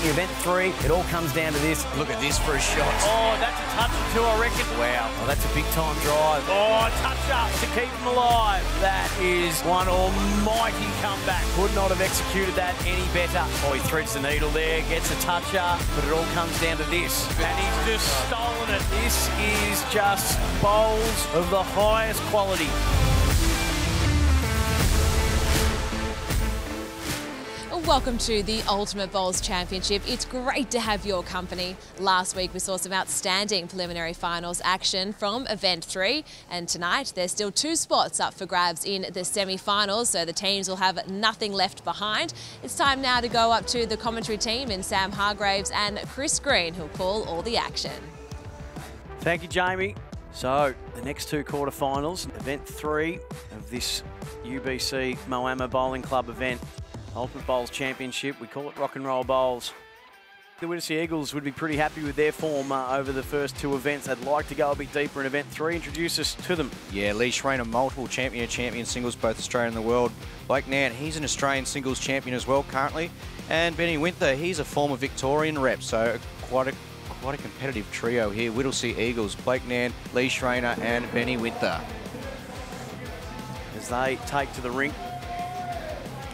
Event 3, it all comes down to this. Look at this for a shot. Oh, that's a touch or two, I reckon. Wow, oh, that's a big-time drive. Oh, a touch-up to keep them alive. That is one almighty comeback. Could not have executed that any better. Oh, he threads the needle there, gets a touch-up, but it all comes down to this. And he's just stolen it. This is just bowls of the highest quality. Welcome to the Ultimate Bowls Championship. It's great to have your company. Last week we saw some outstanding preliminary finals action from Event 3, and tonight there's still 2 spots up for grabs in the semi-finals, so the teams will have nothing left behind. It's time now to go up to the commentary team in Sam Hargraves and Chris Green, who'll call all the action. Thank you, Jamie. So, the next 2 quarterfinals, Event 3 of this UBC Moama Bowling Club event. Ultimate Bowls Championship, we call it Rock and Roll Bowls. The UBC Eagles would be pretty happy with their form over the first 2 events. They'd like to go a bit deeper in Event 3. Introduce us to them. Yeah, Lee Schreiner, multiple champion singles, both Australian and the world. Blake Nant, he's an Australian singles champion as well currently. And Benny Winther, he's a former Victorian rep, so quite a competitive trio here. Whittlesea Eagles, Blake Nant, Lee Schreiner and Benny Winther. As they take to the rink.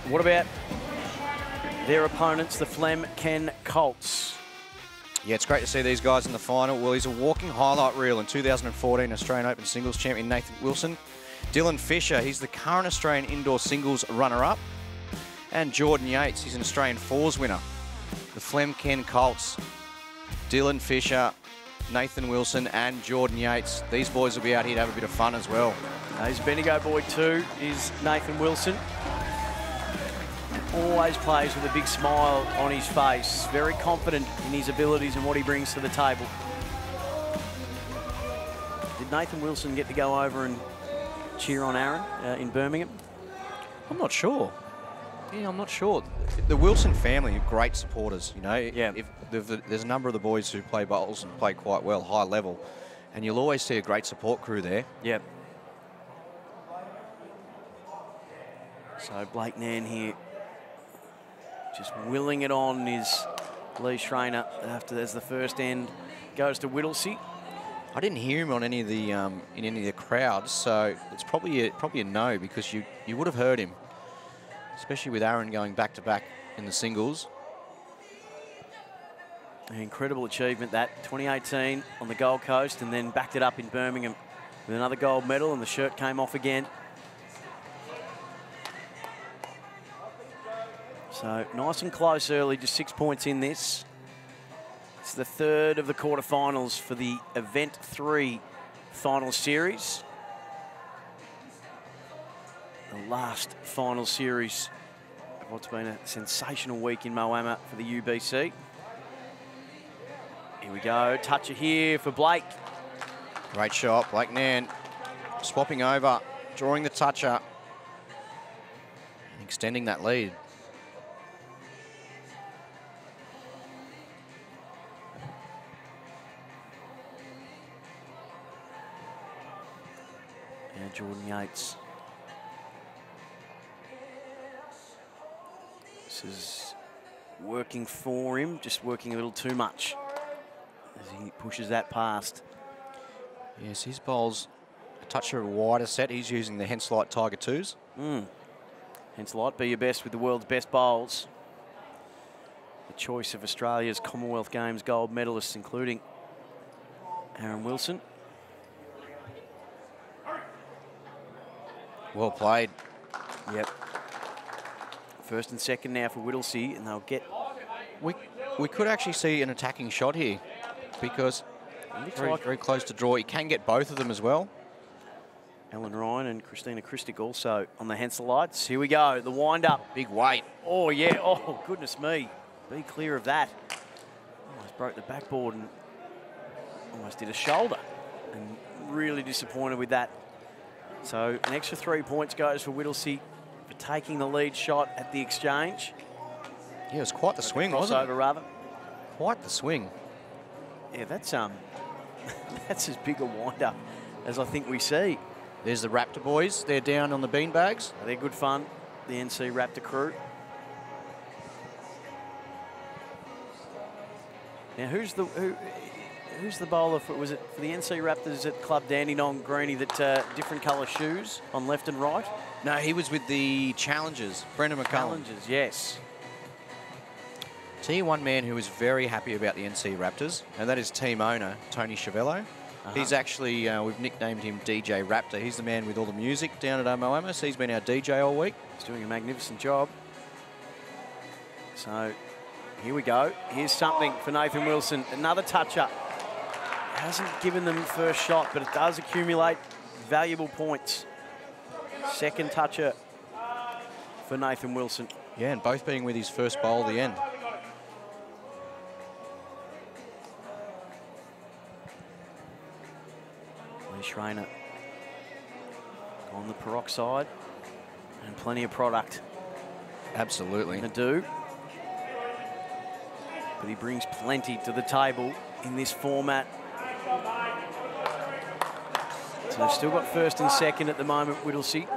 What about their opponents, the Flemken Colts? Yeah, it's great to see these guys in the final. Well, he's a walking highlight reel in 2014 Australian Open singles champion Nathan Wilson. Dylan Fisher, he's the current Australian indoor singles runner-up. And Jordan Yates, he's an Australian fours winner. The Flemken Colts, Dylan Fisher, Nathan Wilson and Jordan Yates. These boys will be out here to have a bit of fun as well. His Bendigo boy too is Nathan Wilson. Always plays with a big smile on his face. Very confident in his abilities and what he brings to the table. Did Nathan Wilson get to go over and cheer on Aaron in Birmingham? I'm not sure. Yeah, I'm not sure. The Wilson family are great supporters, you know. Yeah. There's a number of the boys who play bowls and play quite well, high level, and you'll always see a great support crew there. Yep. So Blake Nan here, just willing it on is Lee Schreiner after there's the first end goes to Whittlesea. I didn't hear him on any of the in any of the crowds, so it's probably a no, because you would have heard him, especially with Aaron going back to back in the singles. An incredible achievement that 2018 on the Gold Coast, and then backed it up in Birmingham with another gold medal, and the shirt came off again. So nice and close early, just 6 points in this. It's the 3rd of the quarterfinals for the Event 3 final series. The last final series of what's been a sensational week in Moama for the UBC. Here we go, toucher here for Blake. Great shot, Blake Nan swapping over, drawing the toucher, and extending that lead. Now Jordan Yates. This is working for him, just working a little too much as he pushes that past. Yes, his bowl's a touch of a wider set. He's using the Henselite Tiger 2s. Henselite, be your best with the world's best bowls. The choice of Australia's Commonwealth Games gold medalists, including Aaron Wilson. Well played. Yep. First and second now for Whittlesea, and they'll get... We could actually see an attacking shot here, because very close to draw. He can get both of them as well. Ellen Ryan and Christina Christic also on the Henselites. Here we go, the wind-up. Big weight. Oh, yeah. Oh, goodness me. Be clear of that. Almost broke the backboard and almost did a shoulder. And really disappointed with that. So an extra 3 points goes for Whittlesea for taking the lead shot at the exchange. Yeah, it was quite the swing, wasn't it? Crossover, rather. Quite the swing. Yeah, that's that's as big a wind-up as I think we see. There's the Raptor boys. They're down on the beanbags. They're good fun, the NC Raptor crew. Now, who's the bowler for, was it for the NC Raptors at Club Dandenong, Greenie, that different colour shoes on left and right? No, he was with the Challengers, Brendan McCullum. Challengers, yes. See one man who is very happy about the NC Raptors, and that is team owner, Tony Chiavello. He's actually, we've nicknamed him DJ Raptor. He's the man with all the music down at Moama, so he's been our DJ all week. He's doing a magnificent job. So, here we go. Here's something for Nathan Wilson. Another touch-up. Hasn't given them first shot, but it does accumulate valuable points. Second toucher for Nathan Wilson. Yeah, and both being with his first bowl at the end. Lee Schreiner on the peroxide and plenty of product. Absolutely. To do. But he brings plenty to the table in this format. So they've still got first and second at the moment, Whittlesea.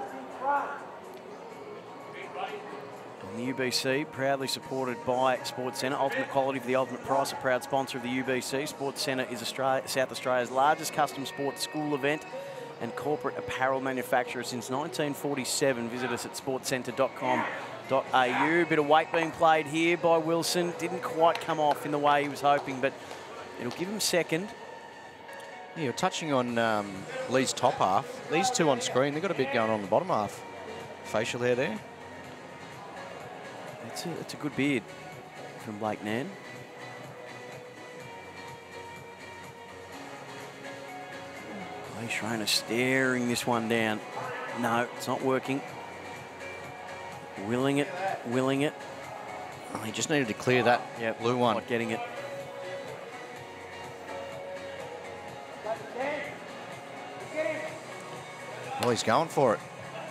And the UBC, proudly supported by Sports Centre. Ultimate quality for the ultimate price, a proud sponsor of the UBC. Sports Centre is South Australia's largest custom sports school event and corporate apparel manufacturer since 1947. Visit us at sportscentre.com.au. Bit of weight being played here by Wilson. Didn't quite come off in the way he was hoping, but it'll give him second. Yeah, you're touching on Lee's top half. These two on screen, they've got a bit going on in the bottom half. Facial hair there. It's a good beard from Blake Nan. Lee Schreiner staring this one down. No, it's not working. Willing it, willing it. Oh, he just needed to clear that blue one. Not getting it. Well, he's going for it.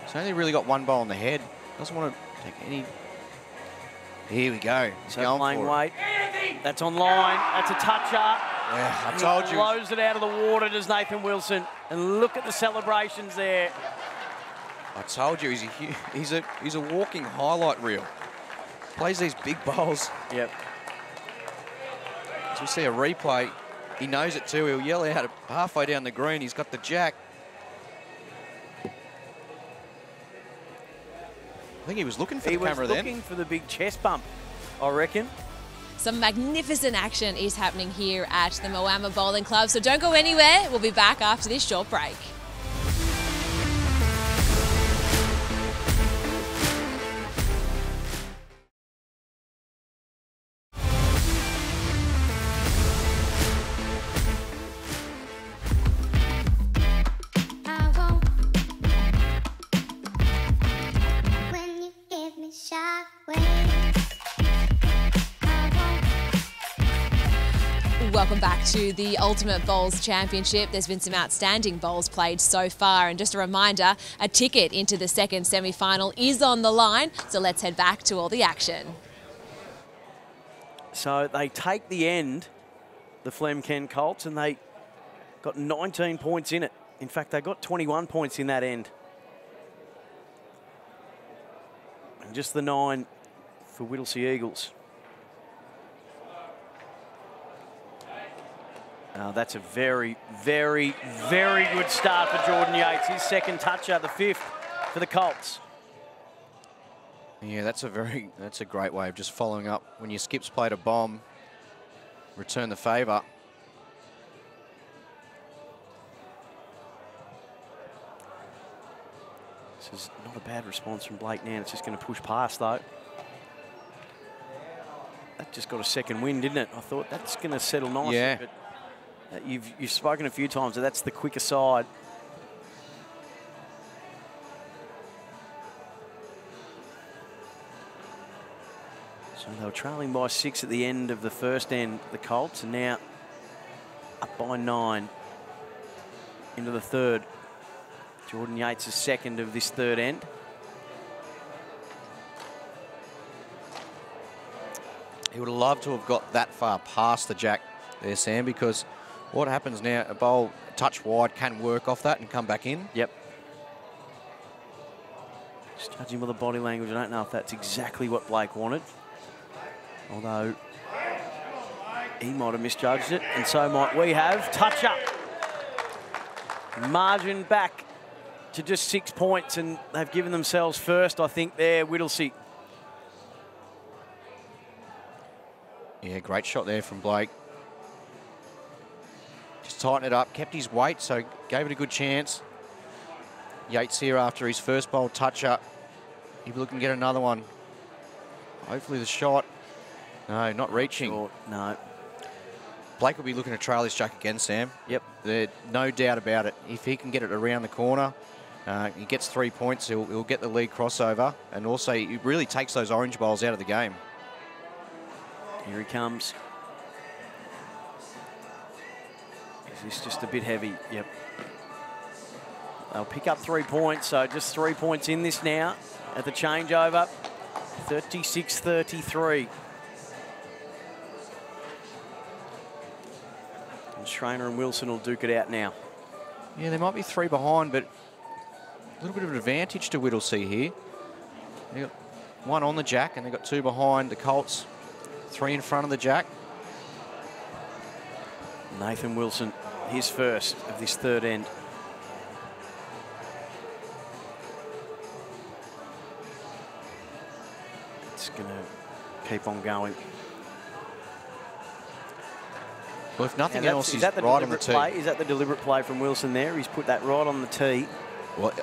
He's only really got one ball on the head. Doesn't want to take any. Here we go. He's going playing for weight. That's on line. That's a toucher. Yeah, I told you. He blows it out of the water, does Nathan Wilson. And look at the celebrations there. I told you, he's a walking highlight reel. Plays these big bowls. Yep. As we see a replay, he knows it too. He'll yell out halfway down the green. He's got the jack. I think he was looking for the camera then. He was looking for the big chest bump, I reckon. Some magnificent action is happening here at the Moama Bowling Club, so don't go anywhere. We'll be back after this short break. Welcome back to the Ultimate Bowls Championship. There's been some outstanding bowls played so far, and just a reminder, a ticket into the second semi-final is on the line, so let's head back to all the action. So they take the end, the Flemken Colts, and they got 19 points in it. In fact, they got 21 points in that end. And just the 9 for Whittlesea Eagles. That's a very, very, very good start for Jordan Yates. His second toucher, the 5th for the Colts. Yeah, that's a great way of just following up. When your skip's played a bomb, return the favour. This is not a bad response from Blake Nan. It's just going to push past, though. That just got a second win, didn't it? I thought that's going to settle nicely. Yeah. But you've spoken a few times that that's the quicker side. So they were trailing by 6 at the end of the first end, the Colts, and now up by 9 into the third. Jordan Yates is second of this third end. He would have loved to have got that far past the jack there, Sam, because what happens now, a bowl touch wide can work off that and come back in. Yep. Just judging by the body language, I don't know if that's exactly what Blake wanted. Although He might have misjudged it, and so might we have. Touch up. Margin back to just 6 points, and they've given themselves first, I think, there, Whittlesey. Yeah, great shot there from Blake. Just tightened it up, kept his weight, so gave it a good chance. Yates here after his first bowl touch-up. He'll be looking to get another one. Hopefully the shot. No, not reaching. Short, no. Blake will be looking to trail this jack again, Sam. Yep. There's no doubt about it. If he can get it around the corner, he gets 3 points, he'll get the lead crossover, and also he really takes those orange bowls out of the game. Here he comes. Is this just a bit heavy? Yep. They'll pick up 3 points, so just 3 points in this now at the changeover. 36-33. And Schrainer and Wilson will duke it out now. Yeah, there might be 3 behind, but a little bit of an advantage to Whittlesey here. They got 1 on the jack, and they've got 2 behind the Colts. 3 in front of the jack. Nathan Wilson, his first of this third end. It's going to keep on going. Well, if nothing And else, is he's that the right on the deliberate tee. play? Is that the deliberate play from Wilson there? He's put that right on the tee. Well,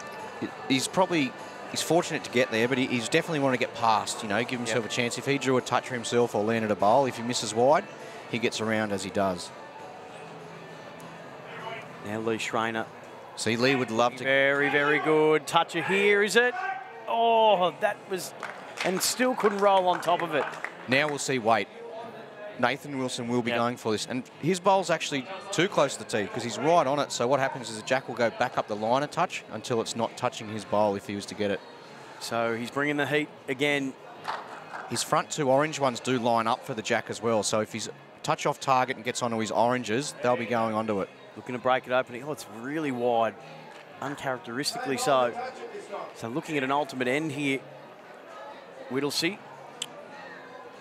he's fortunate to get there, but he's definitely want to get past, you know, give himself a chance. If he drew a touch for himself or landed a bowl, if he misses wide, he gets around as he does. Now Lee Schrainer. See, Lee would love to... Very, very good. Toucher here, is it? Oh, that was... And still couldn't roll on top of it. Now we'll see weight. Nathan Wilson will be going for this. And his bowl's actually too close to the tee because he's right on it. So what happens is the jack will go back up the line a touch until it's not touching his bowl if he was to get it. So he's bringing the heat again. His front 2 orange ones do line up for the jack as well. So if he's touch off target and gets onto his oranges, they'll be going onto it. Looking to break it open. Oh, it's really wide. Uncharacteristically so. So looking at an ultimate end here. Whittlesey.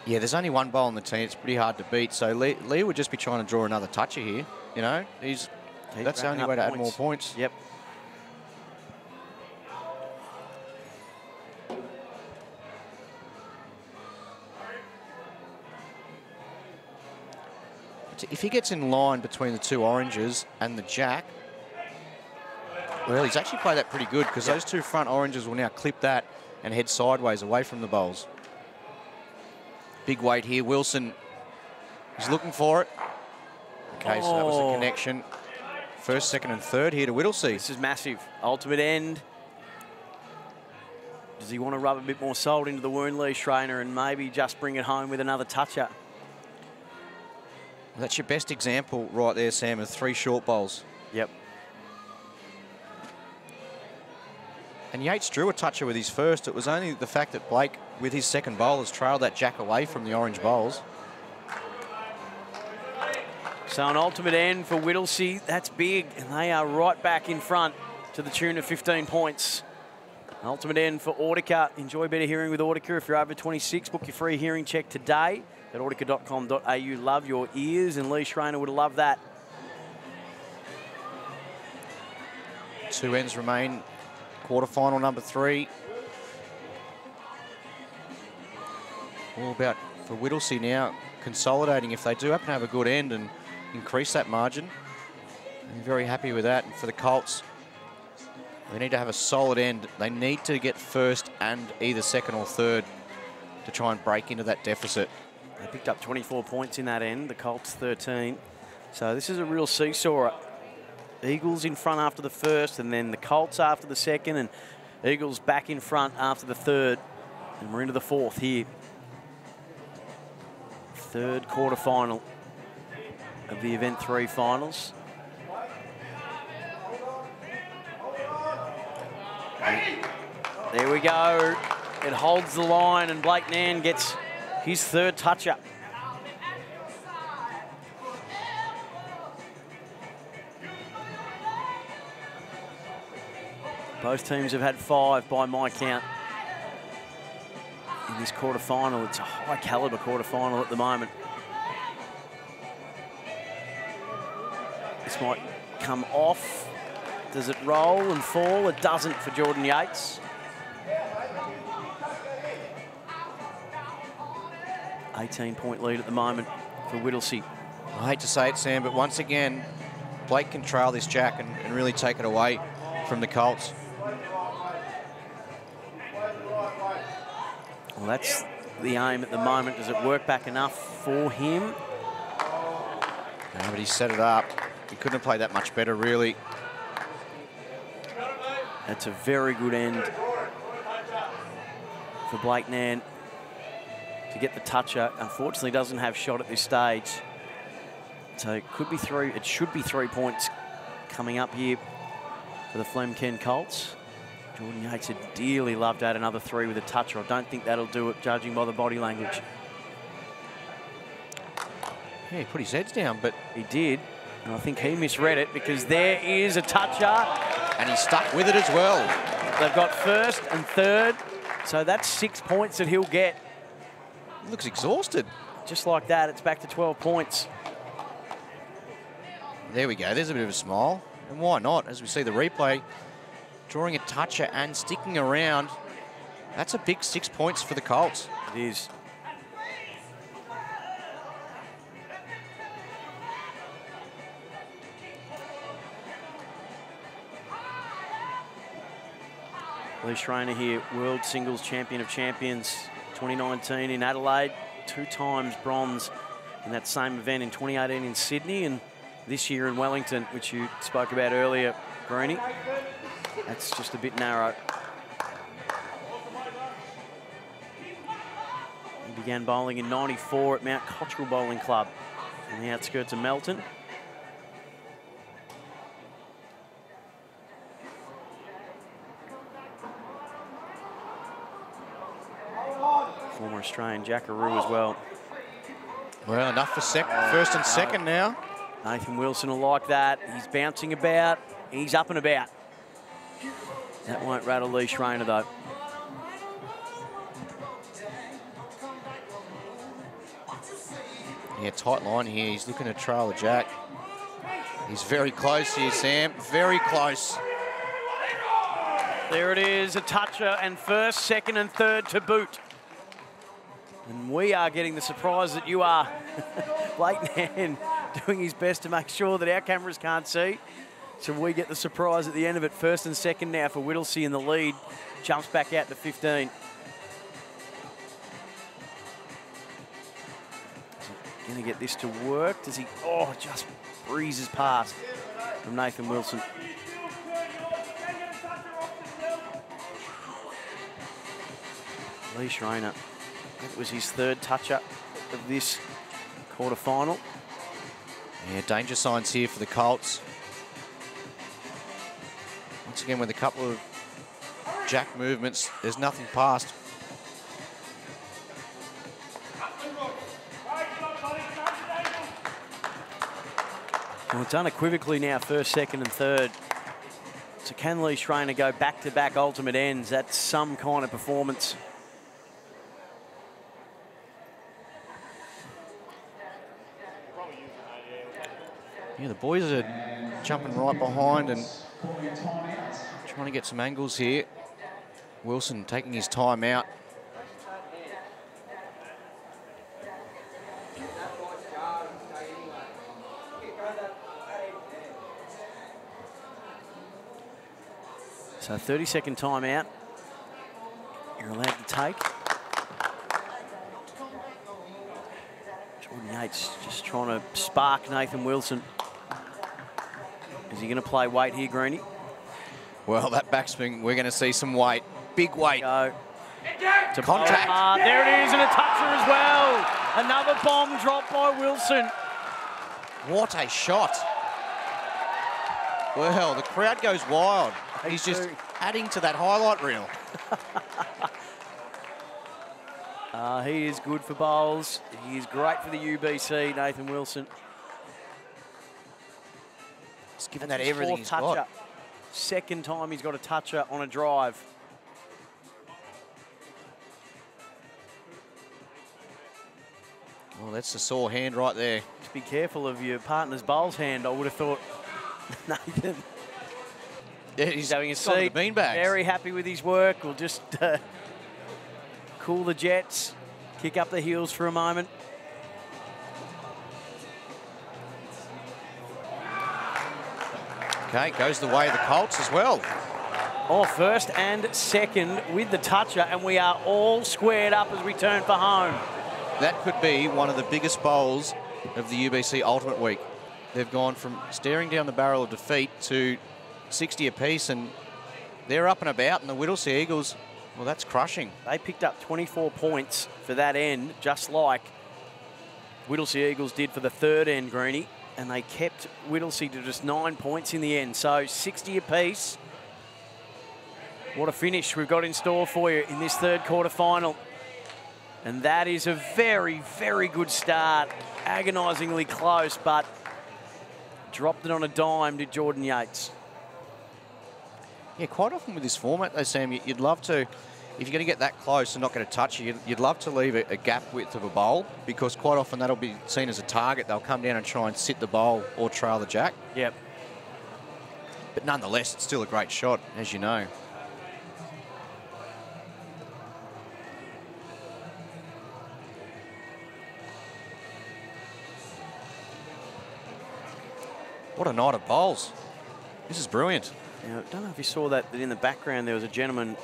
Yeah, there's only 1 bowl on the tee. It's pretty hard to beat. So Lee would just be trying to draw another toucher here. You know, that's the only way to add more points. Yep. If he gets in line between the 2 oranges and the jack, well, he's actually played that pretty good because those 2 front oranges will now clip that and head sideways away from the bowls. Big weight here. Wilson, he's looking for it. Okay, so that was the connection. First, second and third here to Whittlesey. This is massive. Ultimate end. Does he want to rub a bit more salt into the wound, Lee Schrainer, and maybe just bring it home with another toucher? Well, that's your best example right there, Sam, of 3 short bowls. Yep. And Yates drew a toucher with his first. It was only the fact that Blake, with his second bowl, has trailed that jack away from the orange bowls. So an ultimate end for Whittlesey. That's big, and they are right back in front to the tune of 15 points. Ultimate end for Audica. Enjoy better hearing with Audica. If you're over 26, book your free hearing check today at audica.com.au. Love your ears, and Lee Schrainer would have loved that. 2 ends remain. Quarterfinal number 3. All about for Whittlesey now consolidating if they do happen to have a good end and increase that margin. I'm very happy with that. And for the Colts, they need to have a solid end. They need to get first and either second or third to try and break into that deficit. They picked up 24 points in that end, the Colts 13. So this is a real seesaw. Eagles in front after the first, and then the Colts after the second, and Eagles back in front after the third. And we're into the 4th here. 3rd quarterfinal of the Event 3 finals. There we go. It holds the line, and Blake Nan gets his 3rd touch-up. Both teams have had 5 by my count in this quarterfinal. It's a high-caliber quarterfinal at the moment. might come off. Does it roll and fall? It doesn't for Jordan Yates. 18-point lead at the moment for Whittlesey. I hate to say it, Sam, but once again, Blake can trail this jack and really take it away from the Colts. Well, that's the aim at the moment. Does it work back enough for him? No, but he set it up. He couldn't have played that much better, really. That's a very good end for Blake Nan to get the toucher. Unfortunately, doesn't have shot at this stage. So it could be three. It should be 3 points coming up here for the Flemken Colts. Jordan Yates would dearly love to add another 3 with a toucher. I don't think that'll do it, judging by the body language. Yeah, he put his heads down, but he did. And I think he misread it, because there is a toucher. And he stuck with it as well. They've got first and third. So that's 6 points that he'll get. He looks exhausted. Just like that, it's back to 12 points. There we go. There's a bit of a smile. And why not? As we see the replay, drawing a toucher and sticking around. That's a big 6 points for the Colts. It is. Lee Schreiner here, World Singles Champion of Champions 2019 in Adelaide, 2 times bronze in that same event in 2018 in Sydney, and this year in Wellington, which you spoke about earlier, Greenie. That's just a bit narrow. He began bowling in '94 at Mount Cottrell Bowling Club on the outskirts of Melton. Former Australian Jackaroo as well. Well, enough for first and second now. Nathan Wilson will like that. He's bouncing about. He's up and about. That won't rattle Lee Schreiner, though. Yeah, tight line here. He's looking to trail the jack. He's very close here, Sam. Very close. There it is, a toucher, and first, second and third to boot. And we are getting the surprise that you are. Blake Nan doing his best to make sure that our cameras can't see. So we get the surprise at the end of it. First and second now for Whittlesey in the lead. Jumps back out to 15. Going to get this to work. Does he? Oh, just breezes past from Nathan Wilson. Lee Schreiner. It was his third toucher of this quarter-final. Yeah, danger signs here for the Colts. Once again, with a couple of jack movements, there's nothing past. Well, it's unequivocally now first, second and third. So can Lee Schreiner go back-to-back ultimate ends? That's some kind of performance. Yeah, the boys are jumping right behind and trying to get some angles here. Wilson taking his time out. So 30-second timeout. You're allowed to take. Jordan Yates just trying to spark Nathan Wilson. Is he going to play weight here, Greenie? Well, that backswing, we're going to see some weight. Big weight. Go. To contact. There it is, and a toucher as well. Another bomb dropped by Wilson. What a shot. Well, the crowd goes wild. He's just adding to that highlight reel. He is good for bowls. He is great for the UBC, Nathan Wilson. He's given that everything he's got. Second time he's got a toucher on a drive. Well, that's a sore hand right there. Just be careful of your partner's bowl's hand, I would have thought. Nathan. Yeah, He's having a gone to seat. the beanbags. Very happy with his work. We'll just cool the jets, kick up the heels for a moment. Okay, goes the way of the Colts as well. Oh, first and second with the toucher, and we are all squared up as we turn for home. That could be one of the biggest bowls of the UBC Ultimate Week. They've gone from staring down the barrel of defeat to 60 apiece, and they're up and about, and the Whittlesea Eagles, well, that's crushing. They picked up 24 points for that end, just like Whittlesea Eagles did for the third end, Greenie, and they kept Whittlesea to just 9 points in the end. So 60 apiece. What a finish we've got in store for you in this third quarter final. And that is a very, very good start. Agonisingly close, but dropped it on a dime to Jordan Yates. Yeah, quite often with this format, though, Sam, you'd love to, if you're going to get that close and not going to touch you, you'd love to leave a gap width of a bowl, because quite often that'll be seen as a target. They'll come down and try and sit the bowl or trail the jack. Yep. But nonetheless, it's still a great shot, as you know. What a night of bowls. This is brilliant. Now, I don't know if you saw that in the background there was a gentleman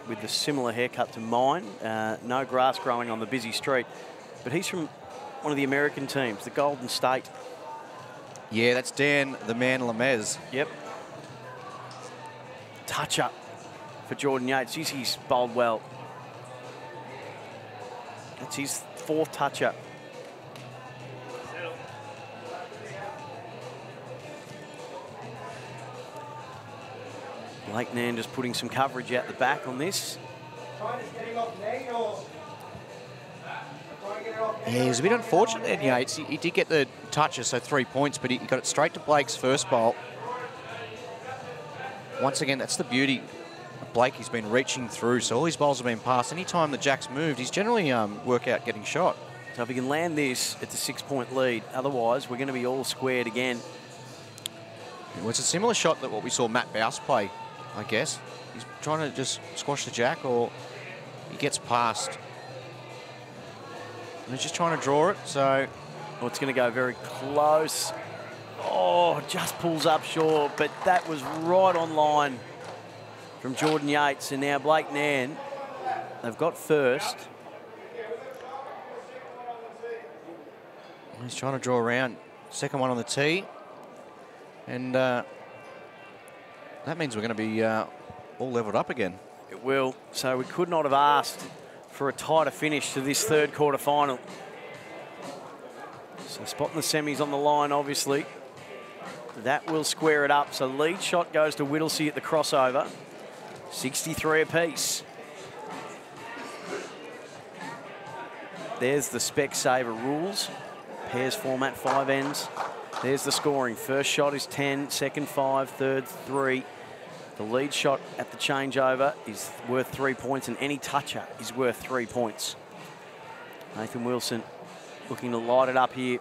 with a similar haircut to mine. No grass growing on the busy street. But he's from one of the American teams, the Golden State. Yeah, that's Dan the Man Lemez. Yep. Touch up for Jordan Yates. He's bowled well. That's his fourth touch up. Blake Nan just putting some coverage out the back on this. Yeah, he was a bit unfortunate there, Yates. He did get the touches, so 3 points, but he got it straight to Blake's first bowl. Once again, that's the beauty of Blake. He's been reaching through, so all his bowls have been passed. Anytime the jack's moved, he's generally work out getting shot. So if he can land this, it's a 6-point lead. Otherwise, we're going to be all squared again. Well, it's a similar shot that what we saw Matt Bouse play, I guess. He's trying to just squash the jack, or he gets past. And he's just trying to draw it, so... Oh, it's going to go very close. Oh, just pulls up short, but that was right on line from Jordan Yates. And now Blake Nan, they've got first. He's trying to draw around. Second one on the tee. And that means we're going to be all levelled up again. It will. So we could not have asked for a tighter finish to this third quarter final. So spotting the semis on the line, obviously. That will square it up. So lead shot goes to Whittlesea at the crossover. 63 apiece. There's the Spec-Saver rules. Pairs format, 5 ends. There's the scoring. First shot is 10, second 5, third 3. The lead shot at the changeover is worth 3 points, and any toucher is worth 3 points. Nathan Wilson looking to light it up here.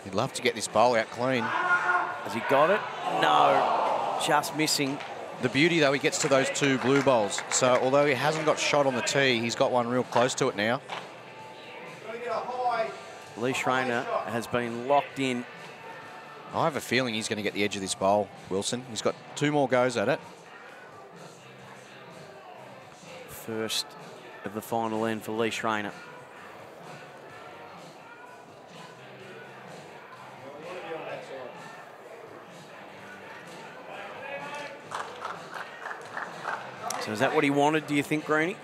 He'd love to get this bowl out clean. Has he got it? No, just missing. The beauty, though, he gets to those 2 blue bowls. So although he hasn't got shot on the tee, he's got one real close to it now. Lee Schreiner has been locked in. I have a feeling he's going to get the edge of this bowl, Wilson. He's got 2 more goes at it. First of the final end for Lee Schreiner. So is that what he wanted, do you think, Greenie?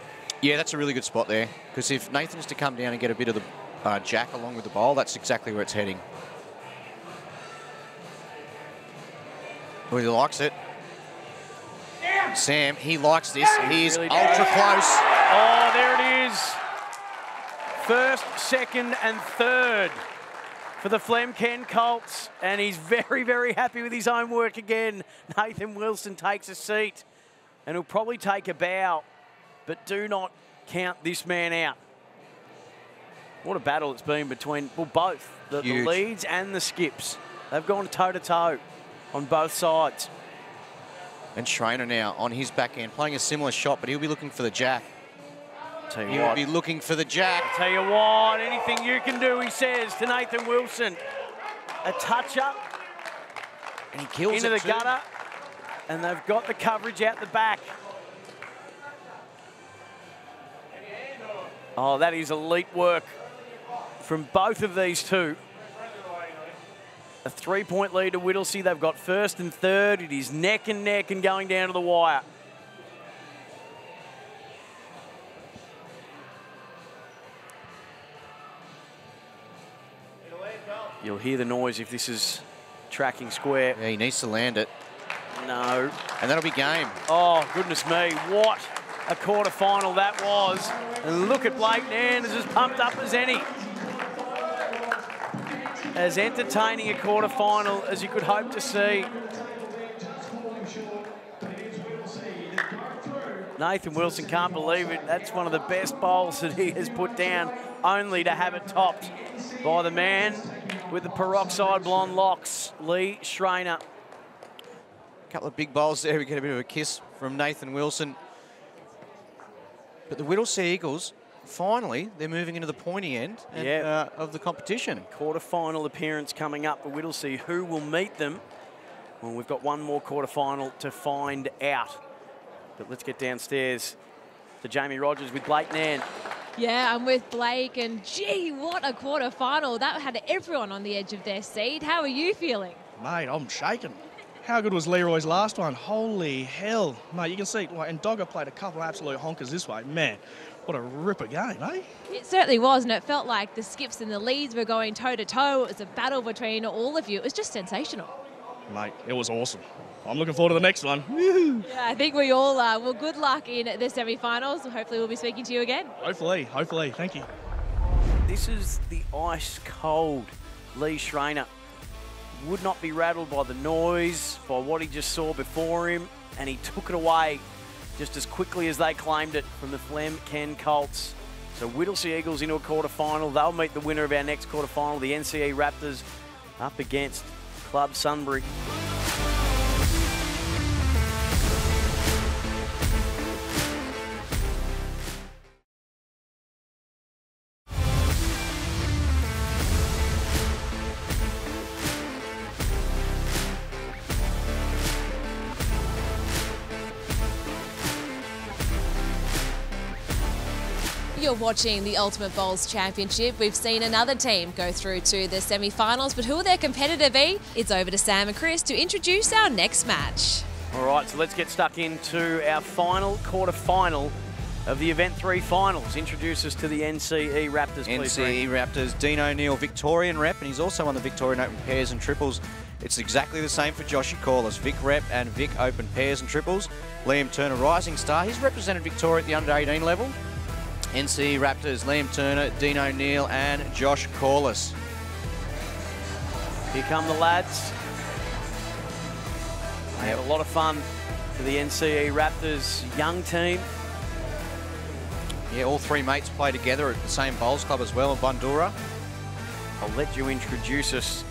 Yeah, that's a really good spot there. Because if Nathan's to come down and get a bit of the jack along with the bowl, that's exactly where it's heading. Well, he likes it. Sam, he likes this. He is really ultra close. Oh, there it is. First, second, and third for the Flemken Colts. And he's very, very happy with his own work again. Nathan Wilson takes a seat. And he'll probably take a bow. But do not count this man out. What a battle it's been between, well, both the leads and the skips. They've gone toe-to-toe on both sides. And Schrainer now on his backhand, playing a similar shot, but he'll be looking for the jack. He'll be looking for the jack. Tell you what, anything you can do, he says to Nathan Wilson. A touch-up. And he kills into it the gutter. And they've got the coverage out the back. Oh, that is elite work from both of these two. A 3-point lead to Whittlesea. They've got first and third. It is neck and neck and going down to the wire. You'll hear the noise if this is tracking square. Yeah, he needs to land it. No. And that'll be game. Oh, goodness me. What a quarter-final that was. And look at Blake Nance, as pumped up as any. As entertaining a quarter-final as you could hope to see. Nathan Wilson can't believe it. That's one of the best bowls that he has put down, only to have it topped by the man with the peroxide blonde locks, Lee Schrainer. A couple of big bowls there. We get a bit of a kiss from Nathan Wilson. But the Whittlesea Eagles, finally, they're moving into the pointy end of the competition. Quarter-final appearance coming up for Whittlesea. Who will meet them? Well, we've got one more quarter-final to find out. But let's get downstairs to Jamie Rogers with Blake Nance. Yeah, I'm with Blake, and gee, what a quarter-final. That had everyone on the edge of their seat. How are you feeling? Mate, I'm shaking. How good was Leroy's last one? Holy hell. Mate, you can see, and Dogger played a couple of absolute honkers this way. Man, what a ripper game, eh? It certainly was, and it felt like the skips and the leads were going toe-to-toe. It was a battle between all of you. It was just sensational. Mate, it was awesome. I'm looking forward to the next one. Yeah, I think we all are. Well, good luck in the semi-finals. Hopefully we'll be speaking to you again. Hopefully. Thank you. This is the ice-cold Lee Schrainer. Would not be rattled by the noise, by what he just saw before him, and he took it away just as quickly as they claimed it from the Flem Ken Colts. So Whittlesea Eagles into a quarter-final. They'll meet the winner of our next quarter-final, the NCE Raptors, up against Club Sunbury. You're watching the Ultimate Bowls Championship. We've seen another team go through to the semi-finals, but who will their competitor be? It's over to Sam and Chris to introduce our next match. All right, so let's get stuck into our final quarter-final of the Event 3 finals. Introduce us to the NCE Raptors, please. NCE Raptors, Dean O'Neill, Victorian rep, and he's also won the Victorian Open pairs and triples. It's exactly the same for Joshy Corliss, Vic rep and Vic Open pairs and triples. Liam Turner, rising star. He's represented Victoria at the under-18 level. NCE Raptors, Liam Turner, Dean O'Neill and Josh Corliss. Here come the lads. They have a lot of fun for the NCE Raptors young team. Yeah, all three mates play together at the same bowls club as well in Bundoora. I'll let you introduce us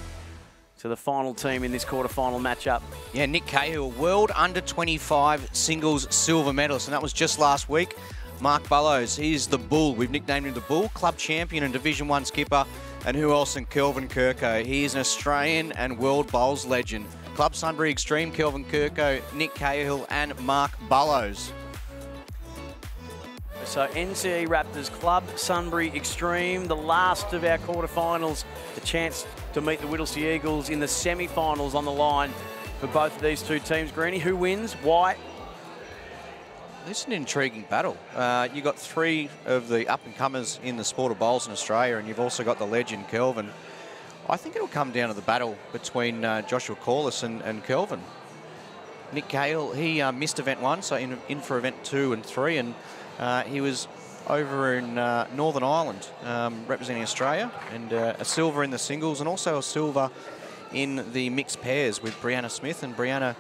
to the final team in this quarter-final matchup. Yeah, Nick Cahill, World Under-25 Singles Silver Medalist, and that was just last week. Mark Bellows, he's the Bull. We've nicknamed him the Bull, club champion and Division 1 skipper. And who else than Kelvin Kirko? He is an Australian and world bowls legend. Club Sunbury Extreme, Kelvin Kirko, Nick Cahill and Mark Bellows. So NCE Raptors, Club Sunbury Extreme, the last of our quarterfinals. The chance to meet the Whittlesea Eagles in the semi-finals on the line for both of these two teams. Greenie, who wins? Why? This is an intriguing battle. You've got three of the up-and-comers in the sport of bowls in Australia, and you've also got the legend, Kelvin. I think it'll come down to the battle between Joshua Corliss and Kelvin. Nick Cahill, he missed event 1, so in for event 2 and 3, and he was over in Northern Ireland representing Australia, and a silver in the singles and also a silver in the mixed pairs with Brianna Smith, and Brianna,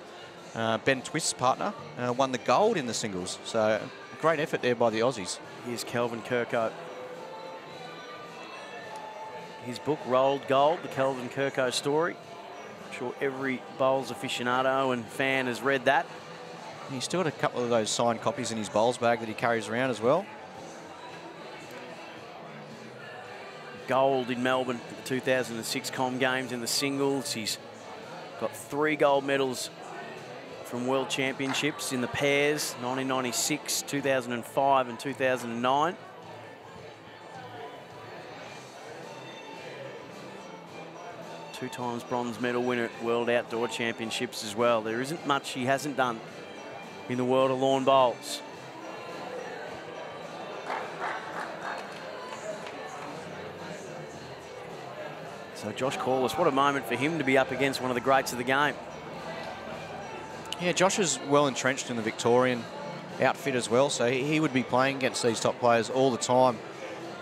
Ben Twist's partner, won the gold in the singles. So great effort there by the Aussies. Here's Kelvin Kirko. his book, Rolled Gold, the Kelvin Kirko story. I'm sure every bowls aficionado and fan has read that. He's still got a couple of those signed copies in his bowls bag that he carries around as well. Gold in Melbourne at the 2006 Com Games in the singles. He's got 3 gold medals from World Championships in the pairs, 1996, 2005 and 2009. Two times bronze medal winner at World Outdoor Championships as well. There isn't much he hasn't done in the world of lawn bowls. So Josh Corliss, what a moment for him to be up against one of the greats of the game. Yeah, Josh is well entrenched in the Victorian outfit as well, so he would be playing against these top players all the time,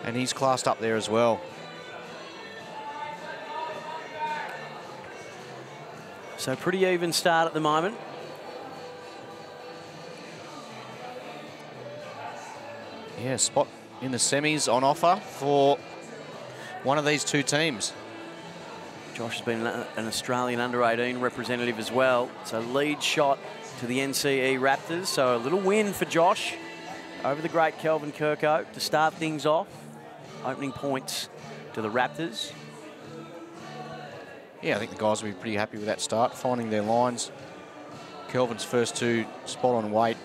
and he's classed up there as well. So pretty even start at the moment. Yeah, spot in the semis on offer for one of these two teams. Josh has been an Australian under-18 representative as well. So lead shot to the NCE Raptors. So a little win for Josh over the great Kelvin Kirko to start things off. Opening points to the Raptors. Yeah, I think the guys will be pretty happy with that start, finding their lines. Kelvin's first 2 spot on weight.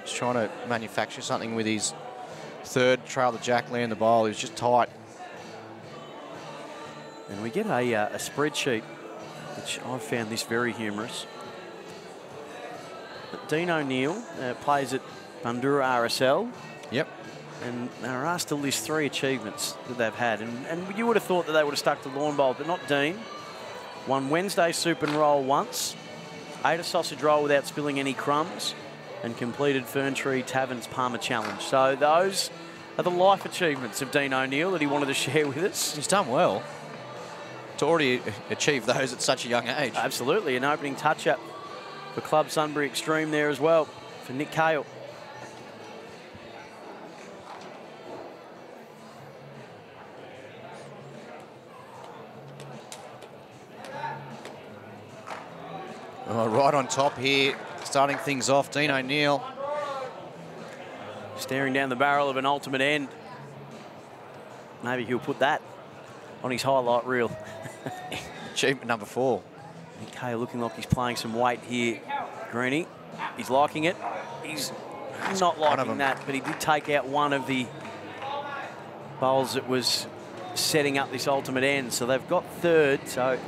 He's trying to manufacture something with his third, trail the jack, land the bowl. He was just tight. And we get a spreadsheet, which I found this very humorous. But Dean O'Neill plays at Bundoora RSL. Yep. And they're asked to list 3 achievements that they've had. And you would have thought that they would have stuck to lawn bowl, but not Dean. Won Wednesday soup and roll once, ate a sausage roll without spilling any crumbs, and completed Ferntree Tavern's Palmer Challenge. So those are the life achievements of Dean O'Neill that he wanted to share with us. He's done well to already achieve those at such a young age. Absolutely, an opening touch-up for Club Sunbury Extreme there as well for Nick Cale. Oh, right on top here, starting things off, Dean O'Neill. Staring down the barrel of an ultimate end. Maybe he'll put that on his highlight reel. Achievement number 4. Nick Cale looking like he's playing some weight here. Greenie, he's liking it. He's not liking that, but he did take out one of the bowls that was setting up this ultimate end. So they've got third, so...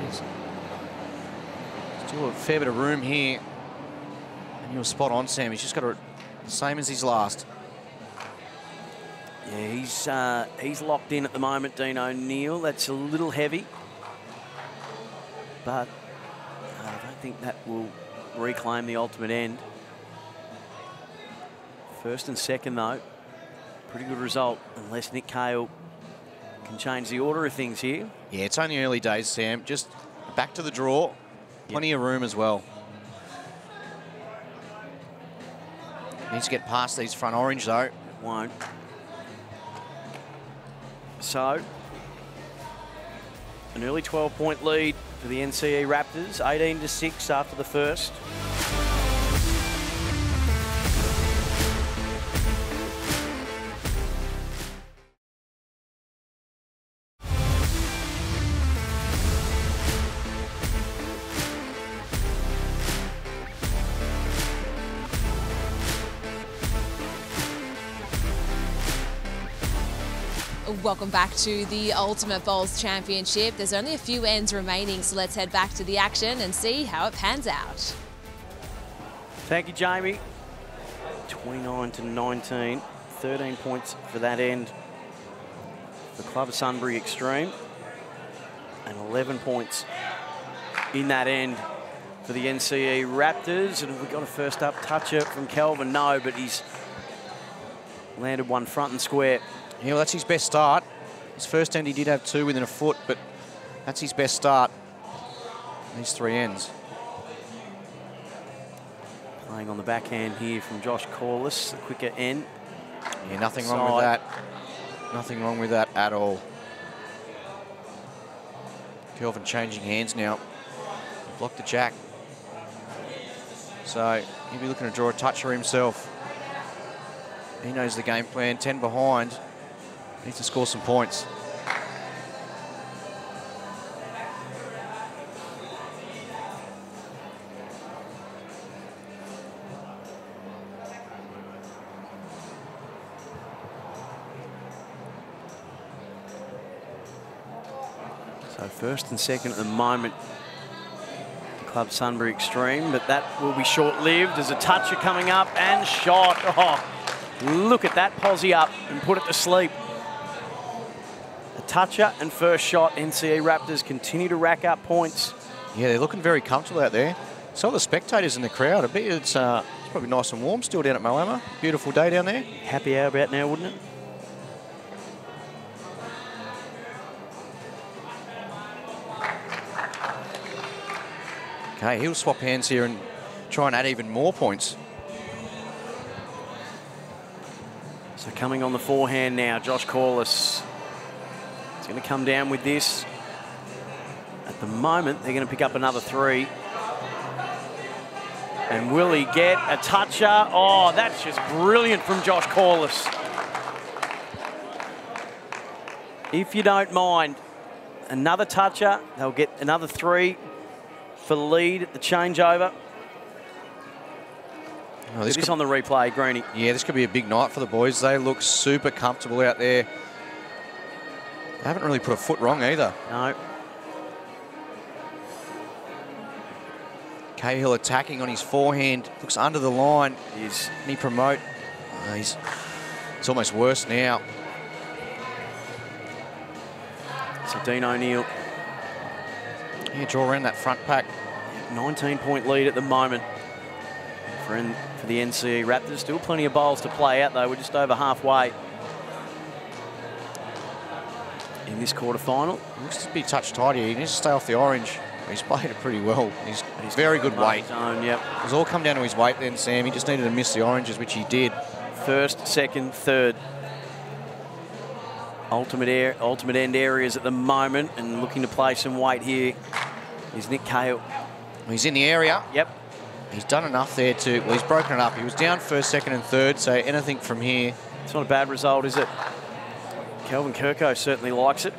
Yes. Still a fair bit of room here. And you're spot on, Sam. He's just got the same as his last. Yeah, he's locked in at the moment, Dean O'Neill. That's a little heavy. But I don't think that will reclaim the ultimate end. First and second, though. Pretty good result, unless Nick Cale can change the order of things here. Yeah, it's only early days, Sam. Just back to the draw. Plenty of room as well. Needs to get past these front orange, though. Won't. So, an early 12-point lead for the NCE Raptors, 18-6 after the first. Welcome back to the Ultimate Bowls Championship. There's only a few ends remaining, so let's head back to the action and see how it pans out. Thank you, Jamie. 29-19, 13 points for that end for Club Sunbury Extreme, and 11 points in that end for the NCE Raptors. And have we got a first up toucher from Kelvin? No, but he's landed one front and square. Yeah, well, that's his best start. His first end he did have 2 within a foot, but that's his best start. These 3 ends. Playing on the backhand here from Josh Corliss, the quicker end. Yeah, nothing wrong with that. Nothing wrong with that at all. Kelvin changing hands now. Blocked the jack. So he'll be looking to draw a toucher himself. He knows the game plan. 10 behind. Needs to score some points. So first and second at the moment, Club Sunbury Extreme, but that will be short-lived. There's a toucher coming up and shot. Oh, look at that posse up and put it to sleep. A toucher and first shot. NCE Raptors continue to rack up points. Yeah, they're looking very comfortable out there. So are the spectators in the crowd. I bet it's probably nice and warm still down at Moama. Beautiful day down there. Happy hour about now, wouldn't it? Okay, he'll swap hands here and try and add even more points. So coming on the forehand now, Josh Corliss. He's going to come down with this. At the moment, they're going to pick up another 3. And will he get a toucher? Oh, that's just brilliant from Josh Corliss. If you don't mind, another toucher. They'll get another 3 for the lead at the changeover. Oh, this on the replay, Greenie. Yeah, this could be a big night for the boys. They look super comfortable out there. They haven't really put a foot wrong either. No. Cahill attacking on his forehand. Looks under the line. Yes. Can he promote? Oh, it's almost worse now. So Dean O'Neill. Yeah, draw around that front pack. 19-point lead at the moment for the NCE Raptors. Still plenty of bowls to play out, though. We're just over halfway in this quarterfinal. Looks to be touch tight here. He needs to stay off the orange. He's played it pretty well. He's very good weight. Yep. It's all come down to his weight then, Sam. He just needed to miss the oranges, which he did. First, second, third. Ultimate end areas at the moment, and looking to play some weight here is Nick Cahill. He's in the area. Yep. He's done enough there to, well, he's broken it up. He was down first, second and third, so anything from here. It's not a bad result, is it? Kelvin Kirko certainly likes it.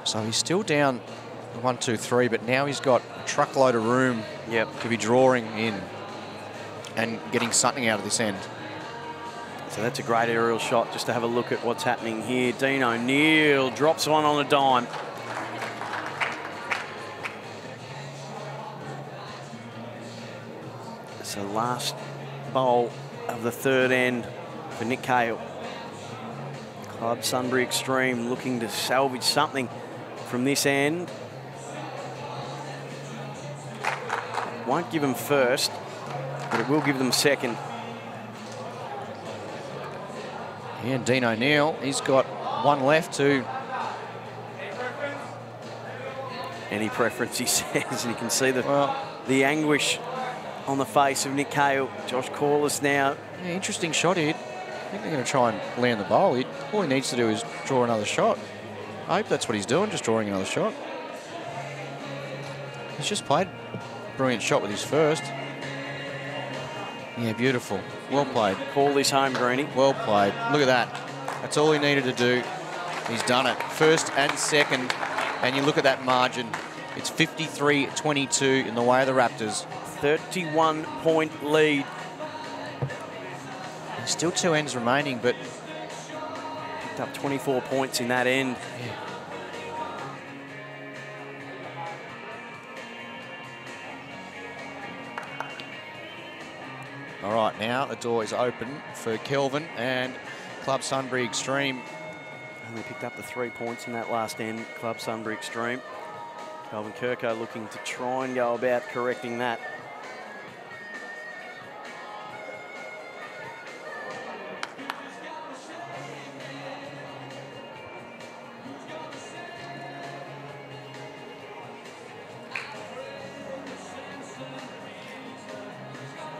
So he's still down 1, 2, 3, but now he's got a truckload of room to be drawing in and getting something out of this end. So that's a great aerial shot just to have a look at what's happening here. Dean O'Neill drops one on a dime. So last bowl of the third end for Nick Cahill. Club Sunbury Extreme looking to salvage something from this end. Won't give them first, but it will give them second. Yeah, and Dean O'Neill, he's got one left to... Any preference, he says, and you can see the anguish on the face of Nick Cahill. Josh Corliss now. Yeah, interesting shot here. I think they're going to try and land the bowl. All he needs to do is draw another shot. I hope that's what he's doing, just drawing another shot. He's just played a brilliant shot with his first. Yeah, beautiful. Well played. Call this home, Greenie. Well played. Look at that. That's all he needed to do. He's done it. First and second. And you look at that margin. It's 53-22 in the way of the Raptors. 31-point lead. There's still 2 ends remaining, but... Picked up 24 points in that end. Yeah. All right, now the door is open for Kelvin and Club Sunbury Extreme. Only picked up the 3 points in that last end, Club Sunbury Extreme. Kelvin Kirko looking to try and go about correcting that.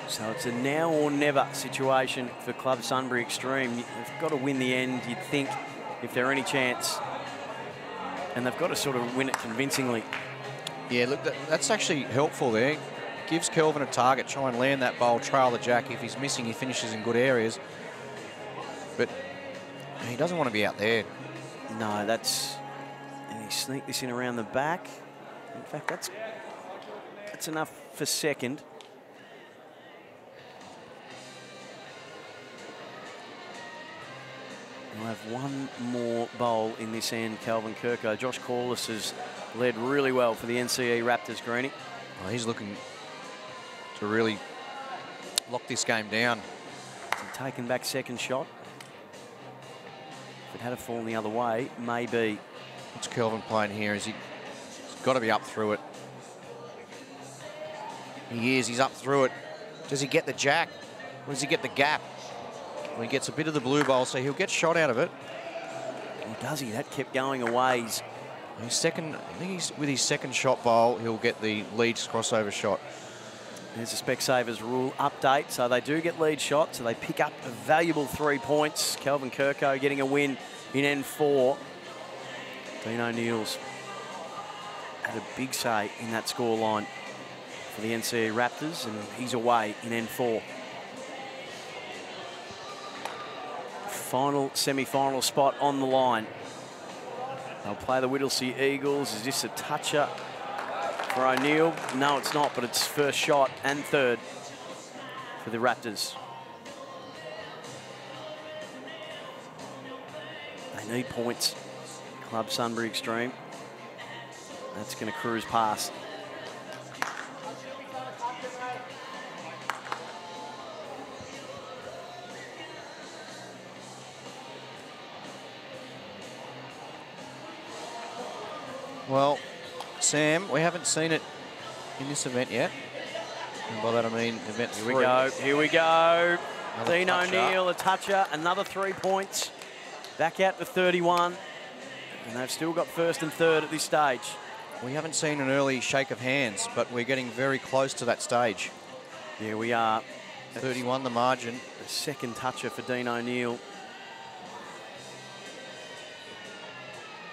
So it's a now or never situation for Club Sunbury Extreme. They've got to win the end, you'd think, if they're any chance and they've got to sort of win it convincingly. Yeah, look, that's actually helpful there. Gives Kelvin a target, try and land that bowl, trail the jack. If he's missing, he finishes in good areas. But he doesn't want to be out there. No, and he sneaked this in around the back. In fact, that's enough for second. We'll have one more bowl in this end, Calvin Kirko. Josh Corliss has led really well for the NCE Raptors, Greenie. Well, he's looking to really lock this game down. Taken back second shot. If it had fallen the other way, maybe. What's Kelvin playing here? He's got to be up through it. He is. He's up through it. Does he get the jack? Or does he get the gap? Well, he gets a bit of the blue bowl, so he'll get shot out of it. Or does he? That kept going away. I think with his second shot bowl, he'll get the lead crossover shot. There's a Specsavers rule update. So they do get lead shots, so they pick up a valuable 3 points. Calvin Kirko getting a win in N4. Dean O'Neill's had a big say in that scoreline for the NCE Raptors, and he's away in N4. Final semi-final spot on the line. They'll play the Whittlesea Eagles. Is this a toucher for O'Neill? No, it's not, but it's first shot and third for the Raptors. They need points. Club Sunbury Extreme. That's going to cruise past. Well, Sam, we haven't seen it in this event yet. And by that I mean event 3. Here we go. Another Dean toucher. O'Neill, a toucher, another 3 points. Back out to 31. And they've still got first and third at this stage. We haven't seen an early shake of hands, but we're getting very close to that stage. Yeah, we are. 31 the margin. The second toucher for Dean O'Neill.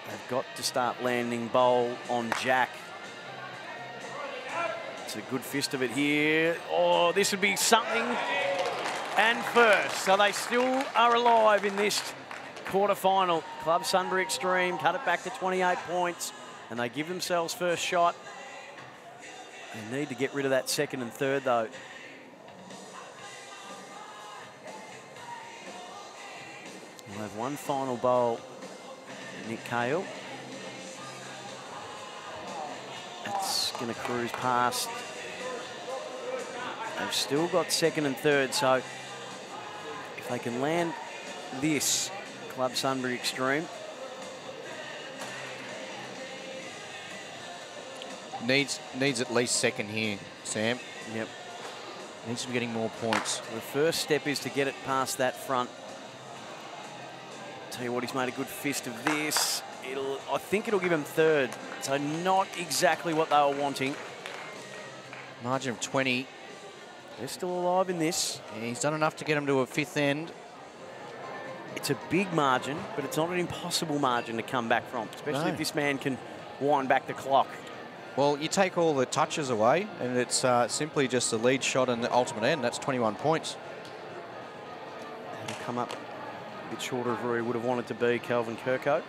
They've got to start landing bowl on jack. It's a good fist of it here. Oh, this would be something. And first. So they still are alive in this quarterfinal. Club Sunbury Extreme cut it back to 28 points. And they give themselves first shot. They need to get rid of that second and third, though. We'll have one final bowl. Nick Cale. That's going to cruise past. They've still got second and third, so if they can land this, Club Sunbury Extreme. Needs at least second here, Sam. Yep. Needs to be getting more points. The first step is to get it past that front. Tell you what, he's made a good fist of this. I think it'll give him third. So not exactly what they were wanting. Margin of 20. They're still alive in this. Yeah, he's done enough to get him to a fifth end. It's a big margin, but it's not an impossible margin to come back from, especially if this man can wind back the clock. Well, you take all the touches away, and it's simply just the lead shot and the ultimate end. That's 21 points. He'll come up a bit shorter of where he would have wanted to be, Calvin Kirko.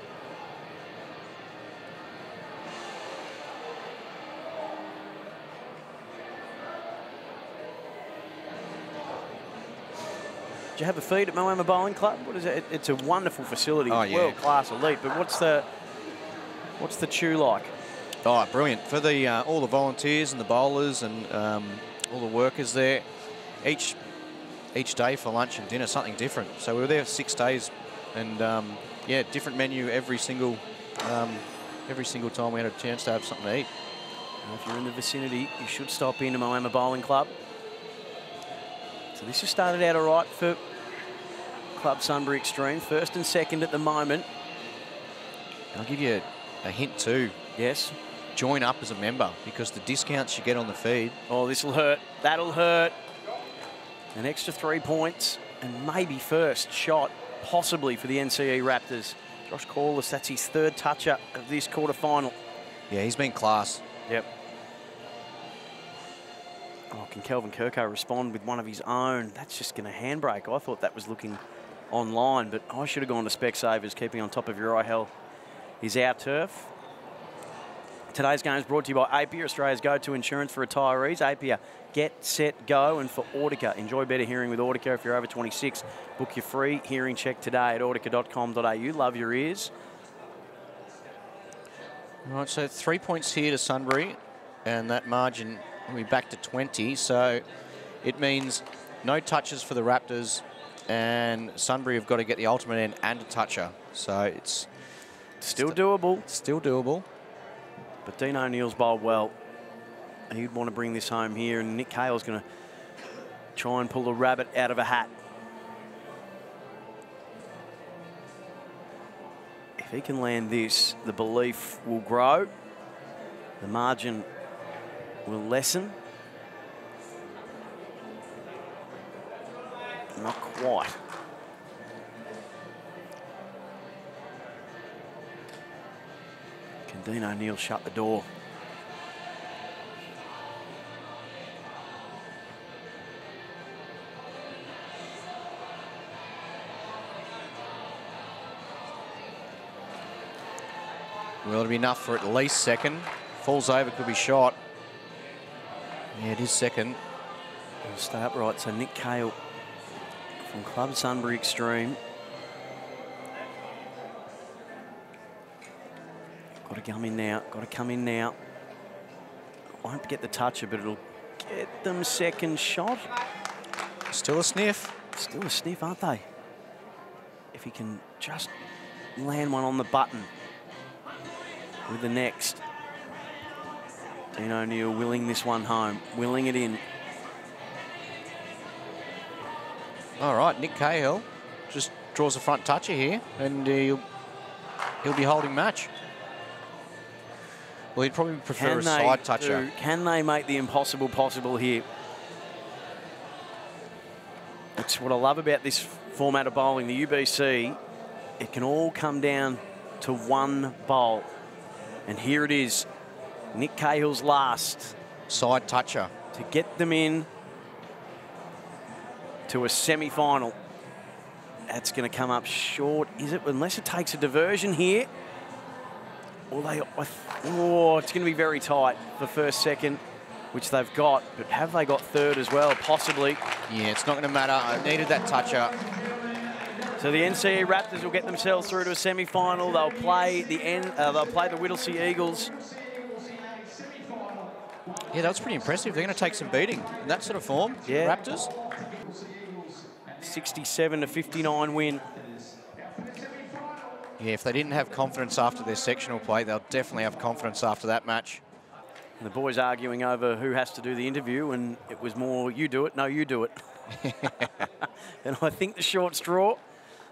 Did you have a feed at Moama Bowling Club? What is it? It's a wonderful facility, world-class elite. But what's the chew like? Oh, brilliant. For the all the volunteers and the bowlers and all the workers there, each day for lunch and dinner, something different. So we were there 6 days and, yeah, different menu every single time we had a chance to have something to eat. Well, if you're in the vicinity, you should stop in to Moama Bowling Club. So this has started out all right for Club Sunbury Extreme. First and second at the moment. I'll give you a hint too. Yes. Join up as a member because the discounts you get on the feed. Oh, this will hurt. That'll hurt. An extra 3 points and maybe first shot, possibly for the NCE Raptors Josh Corliss, that's his third toucher of this quarterfinal. Yeah, he's been class. Yep. Oh, can Kelvin Kirko respond with one of his own? That's just going to handbrake. I thought that was looking online, but I should have gone to Specsavers. Keeping on top of your eye health is our turf. Today's game is brought to you by Apia, Australia's go-to insurance for retirees. Apia, get, set, go. And for Audica, enjoy better hearing with Audica. If you're over 26, book your free hearing check today at audica.com.au. Love your ears. All right, so 3 points here to Sunbury, and that margin will be back to 20. So it means no touches for the Raptors, and Sunbury have got to get the ultimate end and a toucher. So it's still doable. Still doable. But Dean O'Neill's bowled well. He'd want to bring this home here, and Nick Cale's going to try and pull a rabbit out of a hat. If he can land this, the belief will grow. The margin will lessen. Not quite. Can Dean O'Neill shut the door? Will it be enough for at least second? Falls over, could be shot. Yeah, it is second. It'll stay upright. So Nick Cale from Club Sunbury Extreme. Got to come in now. Got to come in now. Won't get the toucher, but it'll get them second shot. Still a sniff. Still a sniff, aren't they? If he can just land one on the button with the next. Dean O'Neill willing this one home, willing it in. All right, Nick Cahill just draws a front toucher here, and he'll be holding match. Well, he'd probably prefer a side toucher. Can they make the impossible possible here? That's what I love about this format of bowling, the UBC. It can all come down to one bowl. And here it is, Nick Cahill's last. Side toucher. To get them in to a semi-final. That's going to come up short, is it? Unless it takes a diversion here. Or it's going to be very tight for first, second, which they've got. But have they got third as well? Possibly. Yeah, it's not going to matter. I needed that toucher. So the NCE Raptors will get themselves through to a semi-final. They'll play the Whittlesea Eagles. Yeah, that was pretty impressive. They're going to take some beating in that sort of form. Yeah. Raptors. 67-59 win. Yeah, if they didn't have confidence after their sectional play, they'll definitely have confidence after that match. And the boys arguing over who has to do the interview, and it was more, you do it, no, you do it. And I think the short straw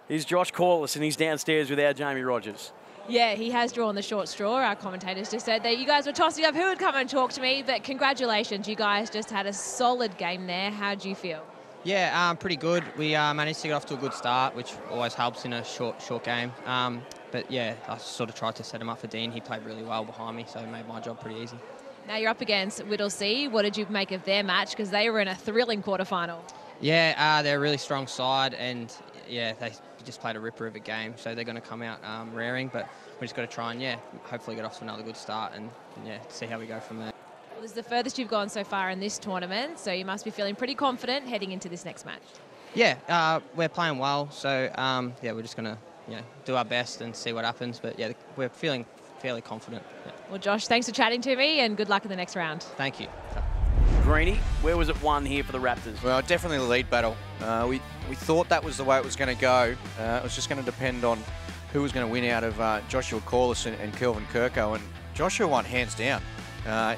is Josh Corliss, and he's downstairs with our Jamie Rogers. Yeah, he has drawn the short straw. Our commentators just said that you guys were tossing up who would come and talk to me, but congratulations, you guys just had a solid game there. How do you feel? Yeah, pretty good. We managed to get off to a good start, which always helps in a short game. But yeah, I sort of tried to set him up for Dean. He played really well behind me, so it made my job pretty easy. Now you're up against Whittlesea. What did you make of their match? Because they were in a thrilling quarterfinal. Yeah, they're a really strong side, and yeah, they just played a ripper of a game, so they're going to come out raring. But we just got to try and hopefully get off to another good start, and see how we go from there. It was the furthest you've gone so far in this tournament, so you must be feeling pretty confident heading into this next match. Yeah, we're playing well, so we're just going to do our best and see what happens. But yeah, we're feeling fairly confident. Yeah. Well, Josh, thanks for chatting to me, and good luck in the next round. Thank you. Greenie, where was it won here for the Raptors? Well, definitely the lead battle. We thought that was the way it was going to go. It was just going to depend on who was going to win out of Joshua Corliss and Kelvin Kirko, and Joshua won hands down.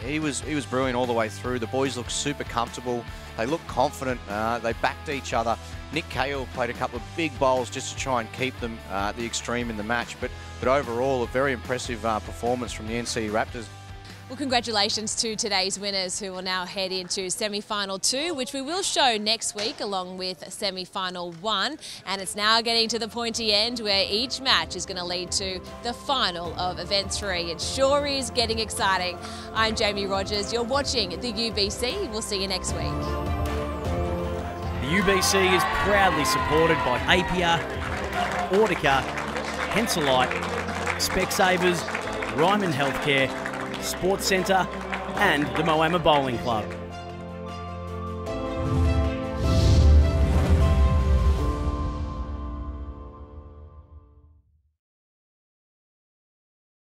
He was brilliant all the way through. The boys looked super comfortable. They looked confident. They backed each other. Nick Cahill played a couple of big bowls just to try and keep them the extreme in the match. But overall, a very impressive performance from the NCE Raptors. Well, congratulations to today's winners who will now head into semi-final 2, which we will show next week along with semi-final 1. And it's now getting to the pointy end where each match is going to lead to the final of event 3. It sure is getting exciting. I'm Jamie Rogers. You're watching the UBC. We'll see you next week. The UBC is proudly supported by Apia, Audica, Henselite, Specsavers, Ryman Healthcare, Sports Centre and the Moama Bowling Club.